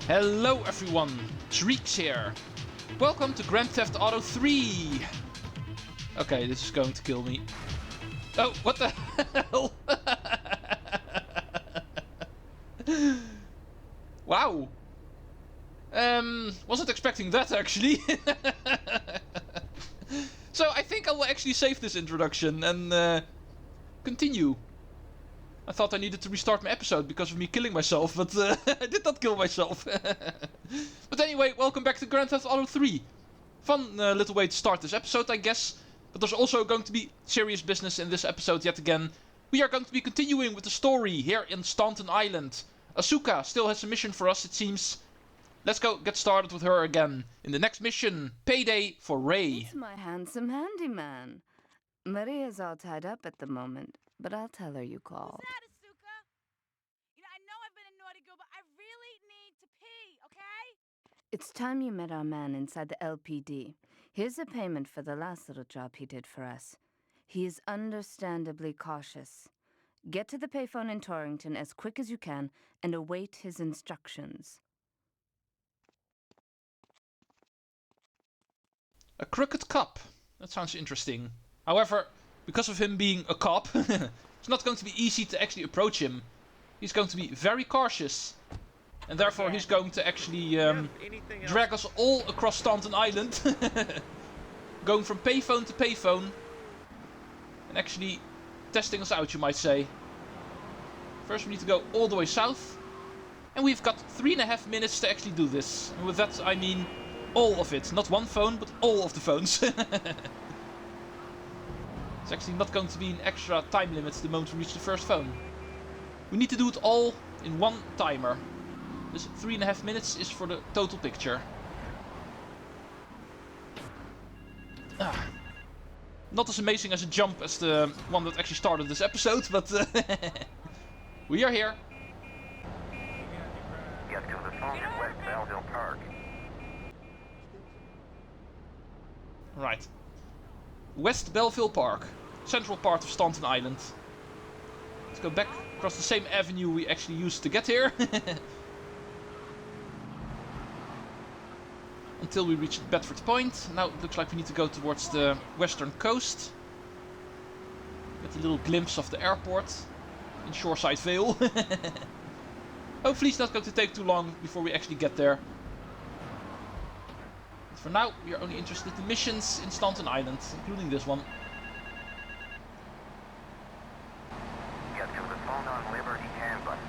Hello everyone, Treecks here. Welcome to Grand Theft Auto 3. Okay, this is going to kill me. Oh, what the hell? Wow. Wasn't expecting that actually. So I think I will actually save this introduction and continue. I thought I needed to restart my episode because of me killing myself, but I did not kill myself. But anyway, welcome back to Grand Theft Auto 3. Fun little way to start this episode, I guess. But there's also going to be serious business in this episode yet again. We are going to be continuing with the story here in Staunton Island. Asuka still has a mission for us, it seems. Let's go get started with her again in the next mission, Payday for Ray. It's my handsome handyman. Maria's all tied up at the moment, but I'll tell her you called. Who's that, Asuka? You know, I know I've been a naughty girl, but I really need to pee, okay? It's time you met our man inside the LPD. Here's a payment for the last little job he did for us. He is understandably cautious. Get to the payphone in Torrington as quick as you can and await his instructions. A crooked cop. That sounds interesting. However, because of him being a cop, it's not going to be easy to actually approach him. He's going to be very cautious. And therefore he's going to actually drag us all across Staunton Island. Going from payphone to payphone. And actually testing us out, you might say. First we need to go all the way south. And we've got 3.5 minutes to actually do this. And with that I mean all of it. Not one phone, but all of the phones. It's actually not going to be an extra time limit the moment we reach the first phone. We need to do it all in one timer. This 3.5 minutes is for the total picture. Not as amazing as a jump as the one that actually started this episode, but we are here. Get to the phone in West Belleville Park. Right. West Belleville Park. Central part of Staunton Island. Let's go back across the same avenue we actually used to get here. Until we reach Bedford Point. Now it looks like we need to go towards the western coast. Get a little glimpse of the airport in Shoreside Vale. Hopefully it's not going to take too long before we actually get there. But for now we are only interested in missions in Staunton Island, including this one. Get to the phone on Liberty Campus.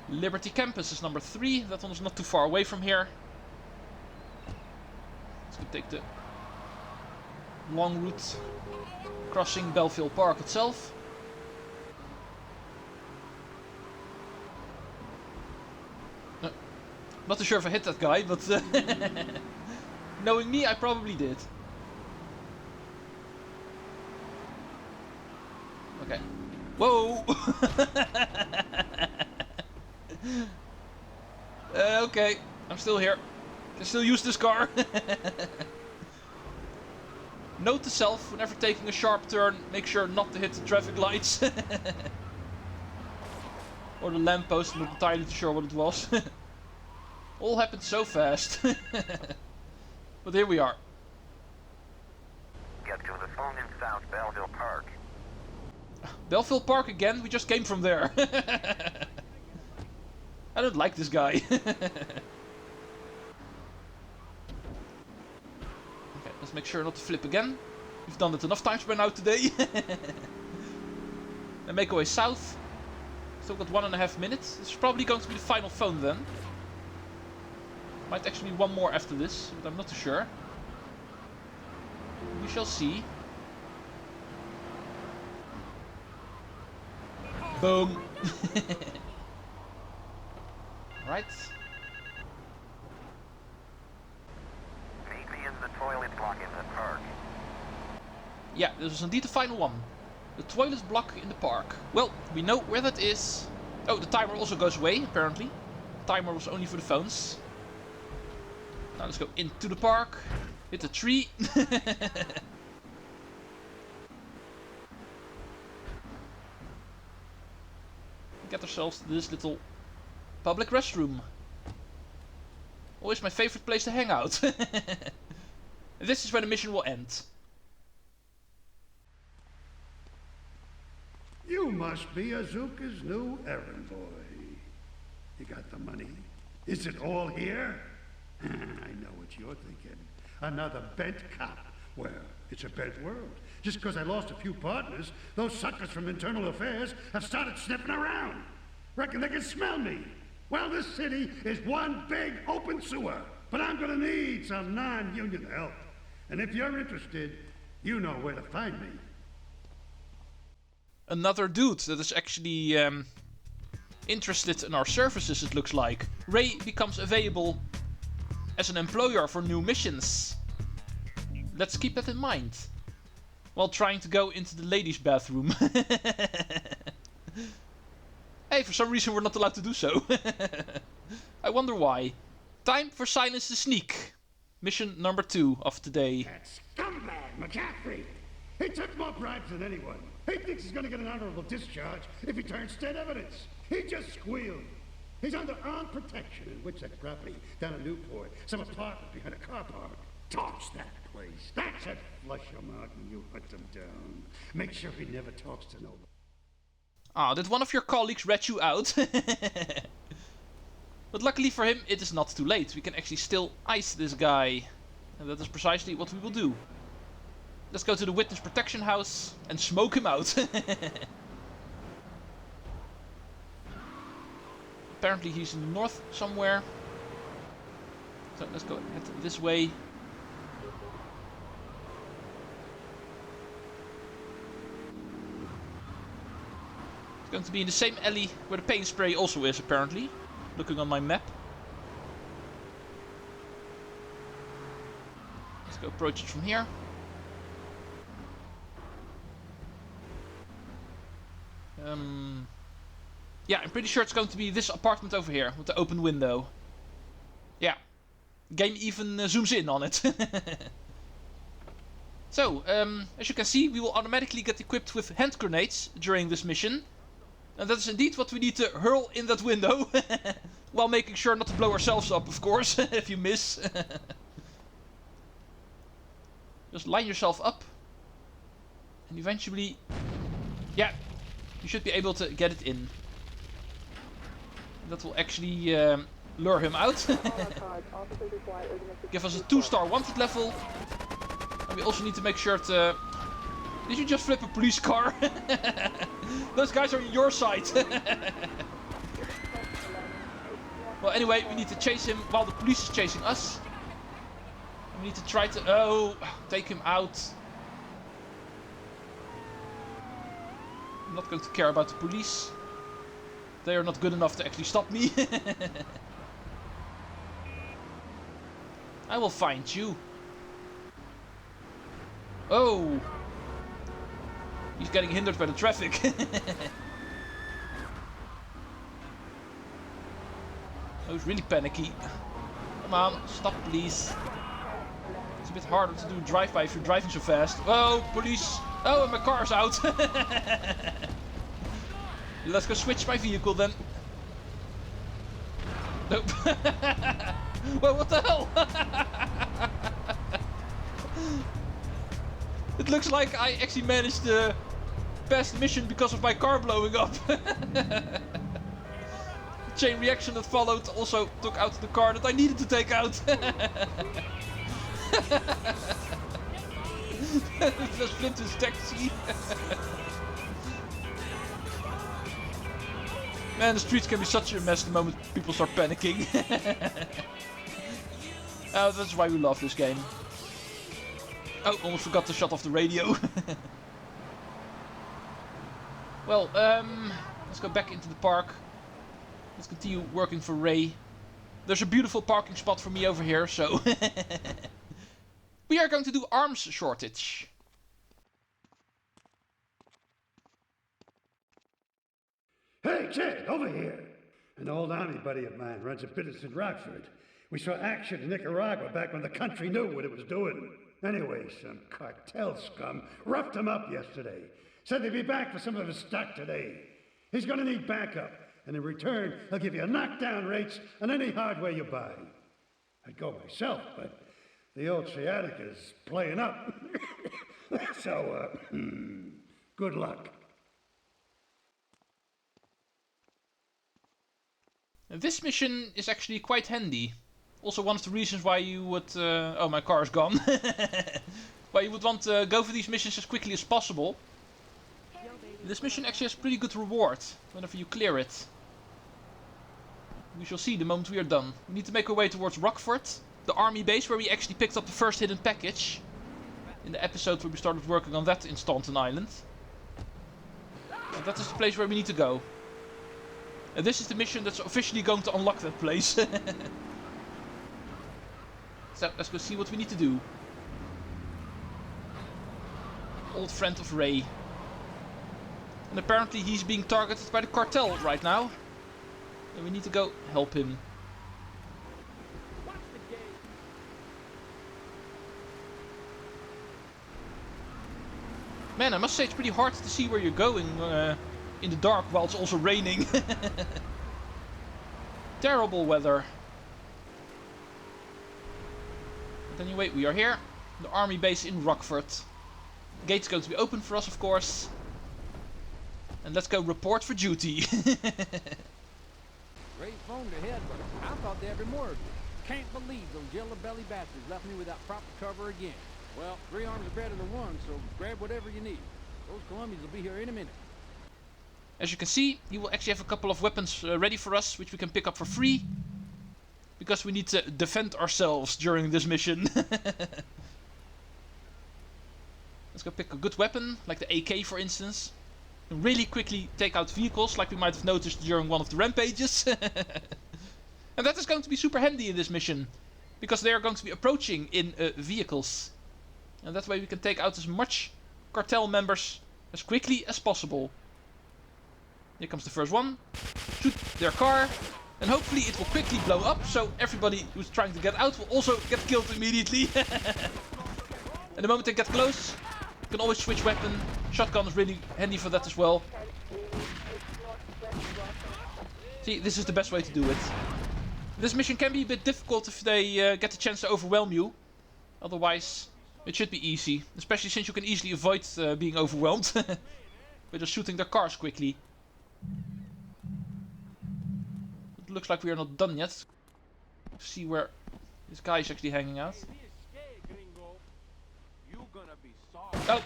Liberty Campus is number 3. That one is not too far away from here. Let's go take the long route crossing Belleville Park itself. Not too sure if I hit that guy, but knowing me, I probably did. Okay. Whoa! Okay, I'm still here. Can still use this car. Note to self, whenever taking a sharp turn, make sure not to hit the traffic lights. Or the lamppost, I'm not entirely sure what it was. All happened so fast. But here we are. Get to the phone in South Belleville Park. Belleville Park again? We just came from there. I don't like this guy. Okay, let's make sure not to flip again. We've done it enough times by now today. And make our way south. Still got 1.5 minutes. This is probably going to be the final phone then. Might actually be one more after this, but I'm not too sure. We shall see. Boom. Right. Meet me in the toilet block in the park. Yeah, this is indeed the final one. The toilet block in the park. Well, we know where that is. Oh, the timer also goes away, apparently. The timer was only for the phones. Now let's go into the park. Hit the tree. Get ourselves to this little public restroom. Always my favorite place to hang out. This is where the mission will end. You must be Azuka's new errand boy. You got the money? Is it all here? I know what you're thinking. Another bent cop. Well, it's a bent world. Just because I lost a few partners, those suckers from Internal Affairs have started sniffing around. Reckon they can smell me. Well, this city is one big open sewer. But I'm gonna need some non-union help. And if you're interested, you know where to find me. Another dude that is actually interested in our services, it looks like. Ray becomes available as an employer for new missions. Let's keep that in mind. While trying to go into the ladies' bathroom. Hey, for some reason we're not allowed to do so. I wonder why. Time for Silence the Sneak. Mission number 2 of today. That scumbag, McCaffrey! He took more bribes than anyone. He thinks he's gonna get an honorable discharge if he turns state evidence. He just squealed. He's under armed protection in Witchett property down in Newport. Some apartment behind a car park. Torch that place. That should flush him out when you hunt him down. Make sure he never talks to nobody. Ah, did one of your colleagues rat you out? But luckily for him, it is not too late. We can actually still ice this guy. And that is precisely what we will do. Let's go to the witness protection house and smoke him out. Apparently he's in the north somewhere. So let's go head this way. It's going to be in the same alley where the paint spray also is, apparently. Looking on my map. Let's go approach it from here. Yeah, I'm pretty sure it's going to be this apartment over here with the open window. Yeah, game even zooms in on it. So, as you can see, we will automatically get equipped with hand grenades during this mission. And that is indeed what we need to hurl in that window. While making sure not to blow ourselves up, of course, if you miss. Just line yourself up. And eventually, yeah, you should be able to get it in. That will actually lure him out. Give us a 2-star wanted level. And we also need to make sure to... Did you just flip a police car? Those guys are on your side. Well, anyway, we need to chase him while the police is chasing us. We need to try to... take him out. I'm not going to care about the police. They are not good enough to actually stop me. I will find you. Oh! He's getting hindered by the traffic. Oh, he's really panicky. Come on, stop please. It's a bit harder to do a drive-by if you're driving so fast. Oh, police! Oh, and my car's out. Let's go switch my vehicle then. Nope. Whoa, what the hell? It looks like I actually managed to pass the mission because of my car blowing up. The chain reaction that followed also took out the car that I needed to take out. Just flipped his taxi. Man, the streets can be such a mess the moment people start panicking. That's why we love this game. Oh, almost forgot to shut off the radio. Well, let's go back into the park. Let's continue working for Ray. There's a beautiful parking spot for me over here, so... We are going to do arms shortage. Hey, kid, over here. An old army buddy of mine runs a business in Rockford. We saw action in Nicaragua back when the country knew what it was doing. Anyway, some cartel scum roughed him up yesterday. Said they'd be back for some of his stock today. He's gonna need backup, and in return, he'll give you knockdown rates on any hardware you buy. I'd go myself, but the old sciatica's playing up. So, good luck. This mission is actually quite handy. Also one of the reasons why you would... oh, my car is gone. Why you would want to go for these missions as quickly as possible. This mission actually has pretty good reward whenever you clear it. We shall see the moment we are done. We need to make our way towards Rockford, the army base where we actually picked up the first hidden package. In the episode where we started working on that in Staunton Island. And that is the place where we need to go. And this is the mission that's officially going to unlock that place. So, let's go see what we need to do. Old friend of Ray. And apparently he's being targeted by the cartel right now. And we need to go help him. Man, I must say it's pretty hard to see where you're going in the dark while it's also raining. Terrible weather. But anyway, we are here. The army base in Rockford. The gate's going to be open for us, of course. And let's go report for duty. Ray phoned ahead, but I thought there'd be more of you. Can't believe those yellow-belly bastards left me without proper cover again. Well, 3 arms are better than 1, so grab whatever you need. Those Colombians will be here in a minute. As you can see, he will actually have a couple of weapons ready for us, which we can pick up for free. Because we need to defend ourselves during this mission. Let's go pick a good weapon, like the AK for instance. And really quickly take out vehicles, like we might have noticed during one of the rampages. And that is going to be super handy in this mission. Because they are going to be approaching in vehicles. And that way we can take out as much cartel members as quickly as possible. Here comes the first one. Shoot their car. And hopefully it will quickly blow up. So everybody who's trying to get out will also get killed immediately. And the moment they get close, you can always switch weapon. Shotgun is really handy for that as well. See, this is the best way to do it. This mission can be a bit difficult if they get the chance to overwhelm you. Otherwise, it should be easy. Especially since you can easily avoid being overwhelmed. By just shooting their cars quickly. It looks like we are not done yet. Let's see where this guy is actually hanging out. Oh!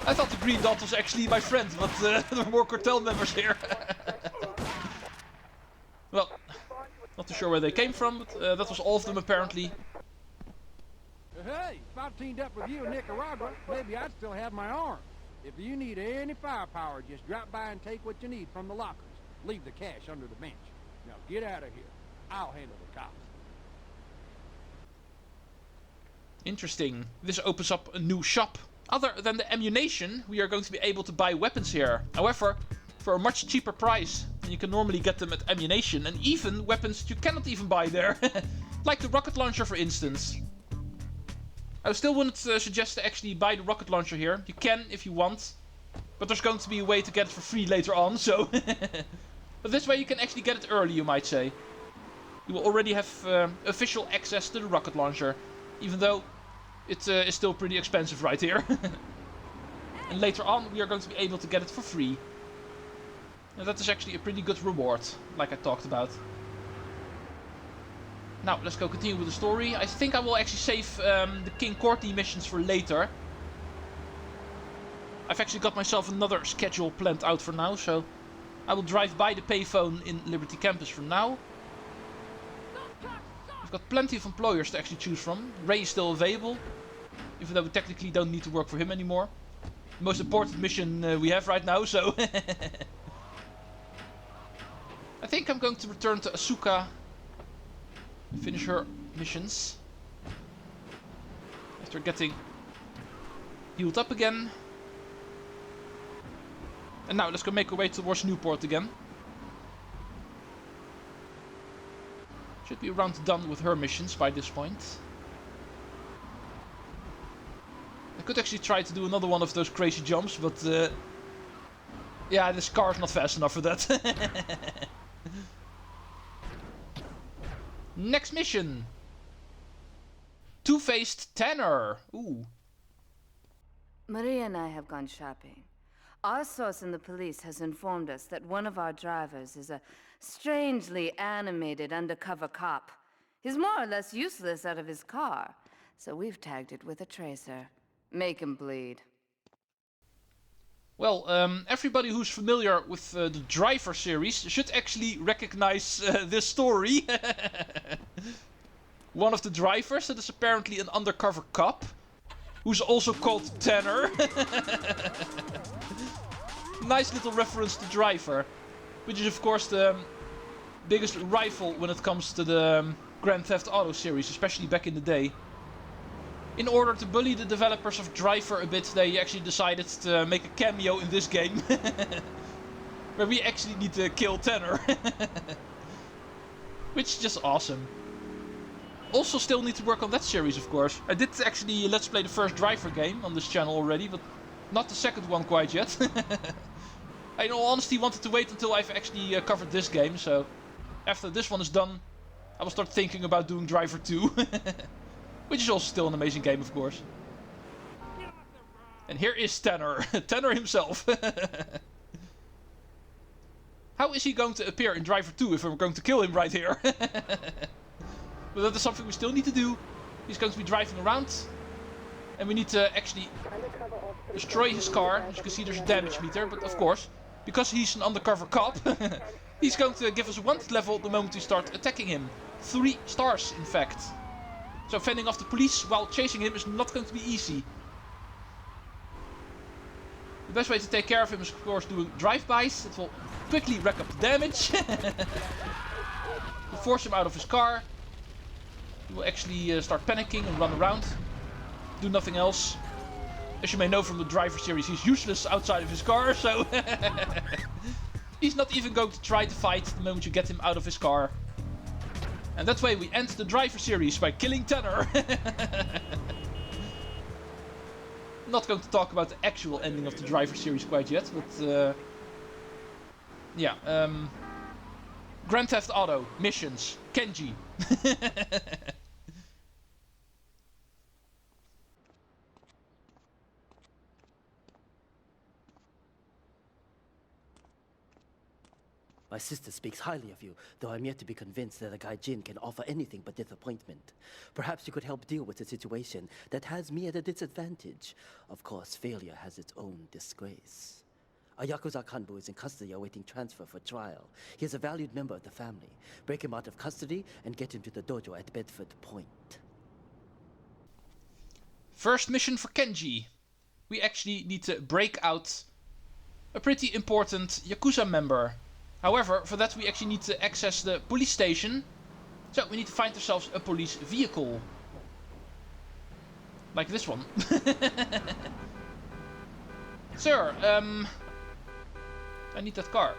I thought the green dot was actually my friend, but there were more cartel members here. Well, not too sure where they came from, but that was all of them apparently. Hey, if I teamed up with you in Nicaragua, maybe I'd still have my arm. If you need any firepower, just drop by and take what you need from the lockers. Leave the cash under the bench. Now get out of here. I'll handle the cops. Interesting. This opens up a new shop. Other than the ammunition, we are going to be able to buy weapons here. However, for a much cheaper price than you can normally get them at ammunition. And even weapons that you cannot even buy there. Like the rocket launcher, for instance. I still wouldn't suggest to actually buy the rocket launcher here. You can if you want. But there's going to be a way to get it for free later on, so... But this way you can actually get it early, you might say. You will already have official access to the rocket launcher. Even though it is still pretty expensive right here. And later on we are going to be able to get it for free. And that is actually a pretty good reward, like I talked about. Now, let's go continue with the story. I think I will actually save the King Courtney missions for later. I've actually got myself another schedule planned out for now, so I will drive by the payphone in Liberty Campus for now. We've got plenty of employers to actually choose from. Ray is still available, even though we technically don't need to work for him anymore. The most important mission we have right now, so... I think I'm going to return to Asuka. Finish her missions. After getting healed up again. And now let's go make our way towards Newport again. Should be around done with her missions by this point. I could actually try to do another one of those crazy jumps, but yeah, this car is not fast enough for that. Next mission. Two-faced Tanner. Ooh. Maria and I have gone shopping. Our source in the police has informed us that one of our drivers is a strangely animated undercover cop. He's more or less useless out of his car, so we've tagged it with a tracer. Make him bleed. Well, everybody who's familiar with the Driver series should actually recognize this story. One of the drivers that is apparently an undercover cop, who's also called Tanner. Nice little reference to Driver, which is of course the biggest rival when it comes to the Grand Theft Auto series, especially back in the day. In order to bully the developers of Driver a bit, they actually decided to make a cameo in this game. Where we actually need to kill Tanner. Which is just awesome. Also still need to work on that series, of course. I did actually let's play the first Driver game on this channel already, but not the second one quite yet. I in all honesty wanted to wait until I've actually covered this game, so after this one is done, I will start thinking about doing Driver 2. Which is also still an amazing game, of course. And here is Tanner. Tanner himself. How is he going to appear in Driver 2 if we're going to kill him right here? But that is something we still need to do. He's going to be driving around. And we need to actually destroy his car. As you can see, there's a damage meter. But of course, because he's an undercover cop, he's going to give us a wanted level the moment we start attacking him. 3 stars, in fact. So fending off the police while chasing him is not going to be easy. The best way to take care of him is of course doing drive-bys. It will quickly rack up the damage. To force him out of his car. He will actually start panicking and run around. Do nothing else. As you may know from the Driver series, he's useless outside of his car, so he's not even going to try to fight the moment you get him out of his car. And that way we end the Driver series by killing Tanner. Not going to talk about the actual ending of the Driver series quite yet, but yeah. Grand Theft Auto missions. Kenji. My sister speaks highly of you, though I'm yet to be convinced that a gaijin can offer anything but disappointment. Perhaps you could help deal with a situation that has me at a disadvantage. Of course, failure has its own disgrace. A Yakuza Kanbu is in custody awaiting transfer for trial. He is a valued member of the family. Break him out of custody and get him to the dojo at Bedford Point. First mission for Kenji. We actually need to break out a pretty important Yakuza member. However, for that we actually need to access the police station. So we need to find ourselves a police vehicle. Like this one. Sir, I need that car.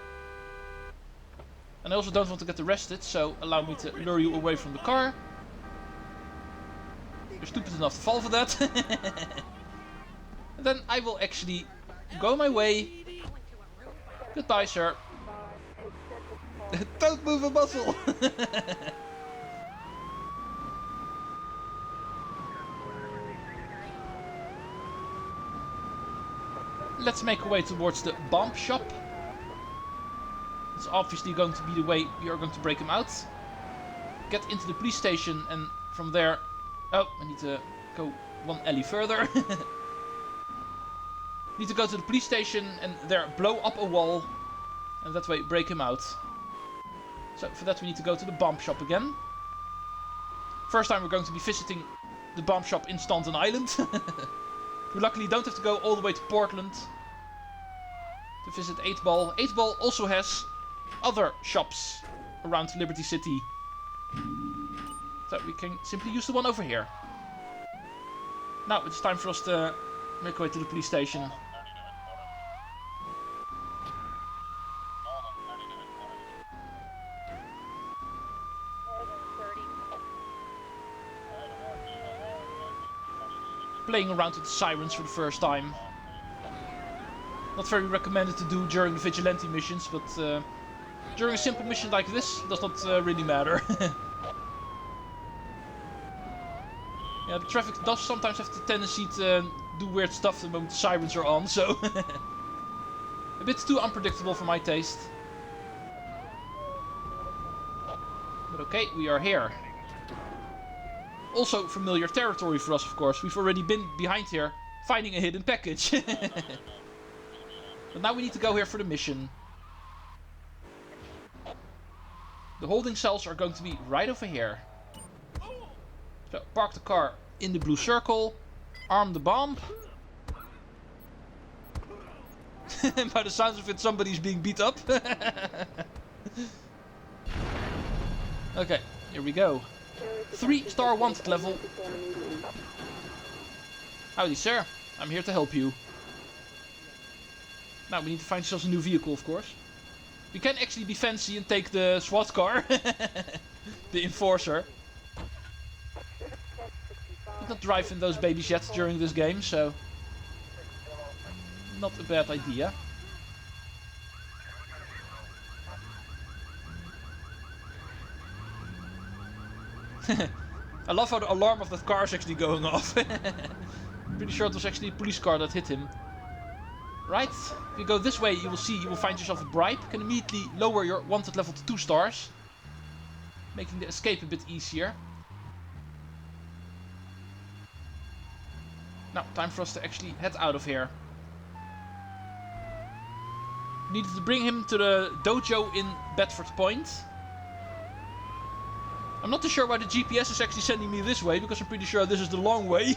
And I also don't want to get arrested, so allow me to lure you away from the car. You're stupid enough to fall for that. And then I will actually go my way. Goodbye, sir. Don't move a muscle! Let's make our way towards the bomb shop. It's obviously going to be the way we are going to break him out. Get into the police station and from there... Oh, I need to go one alley further. Need to go to the police station and there blow up a wall. And that way break him out. So for that we need to go to the bomb shop again. First time we're going to be visiting the bomb shop in Staunton Island. We luckily don't have to go all the way to Portland to visit 8-Ball. 8-Ball also has other shops around Liberty City. So we can simply use the one over here. Now it's time for us to make our way to the police station. Playing around with the sirens for the first time. Not very recommended to do during the vigilante missions, but during a simple mission like this, it does not really matter. Yeah, the traffic does sometimes have the tendency to do weird stuff the moment the sirens are on, so... a bit too unpredictable for my taste. But okay, we are here. Also familiar territory for us, of course. We've already been behind here, finding a hidden package. But now we need to go here for the mission. The holding cells are going to be right over here. So, park the car in the blue circle. Arm the bomb. By the sounds of it, somebody's being beat up. Okay, here we go. 3-star wanted level. Howdy, sir. I'm here to help you. Now, we need to find ourselves a new vehicle, of course. We can actually be fancy and take the SWAT car. The Enforcer. Did not drive in those babies yet during this game, so... not a bad idea. I love how the alarm of that car is actually going off. Pretty sure it was actually a police car that hit him. Right, if you go this way, you will find yourself a bribe. You can immediately lower your wanted level to 2 stars. Making the escape a bit easier. Now, time for us to actually head out of here. Needed to bring him to the dojo in Bedford Point. I'm not too sure why the GPS is actually sending me this way, because I'm pretty sure this is the long way.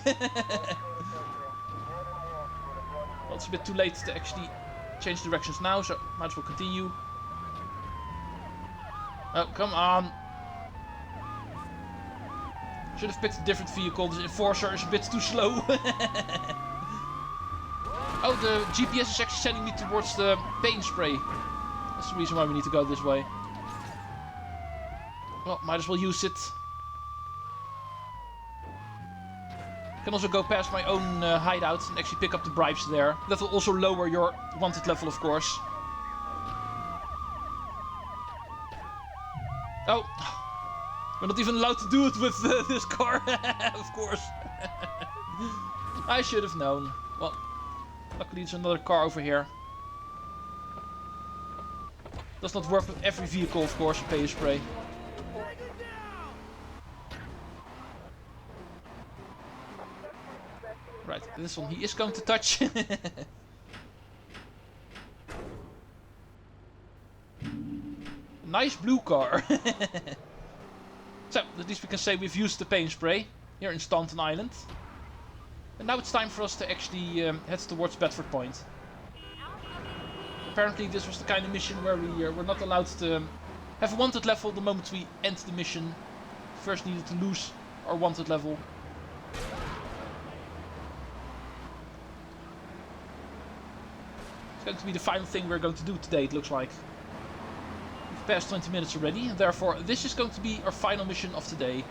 Well, it's a bit too late to actually change directions now, so might as well continue. Oh, come on. Should have picked a different vehicle. The Enforcer is a bit too slow. Oh, the GPS is actually sending me towards the paint spray. That's the reason why we need to go this way. Well, might as well use it. Can also go past my own hideout and actually pick up the bribes there. That will also lower your wanted level, of course. Oh, we're not even allowed to do it with this car, of course. I should have known. Well, luckily there's another car over here. Does not work with every vehicle, of course, pay a spray. Right, this one he is going to touch. Nice blue car. So, at least we can say we've used the paint spray here in Staunton Island. And now it's time for us to actually head towards Bedford Point. Apparently this was the kind of mission where we were not allowed to have a wanted level the moment we end the mission. First needed to lose our wanted level. It's going to be the final thing we're going to do today, it looks like. We've passed 20 minutes already, and therefore this is going to be our final mission of today.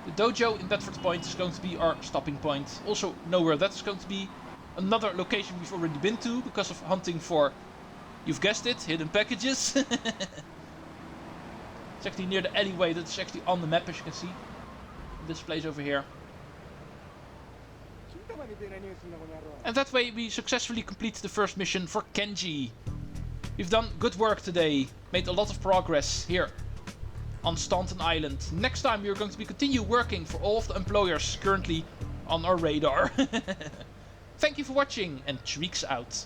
The dojo in Bedford Point is going to be our stopping point. Also know where that is going to be. Another location we've already been to because of hunting for, you've guessed it, hidden packages. It's actually near the alleyway that is actually on the map, as you can see. This place over here. And that way we successfully complete the first mission for Kenji. We've done good work today. Made a lot of progress here on Staunton Island. Next time we are going to continue working for all of the employers currently on our radar. Thank you for watching, and Treecks out.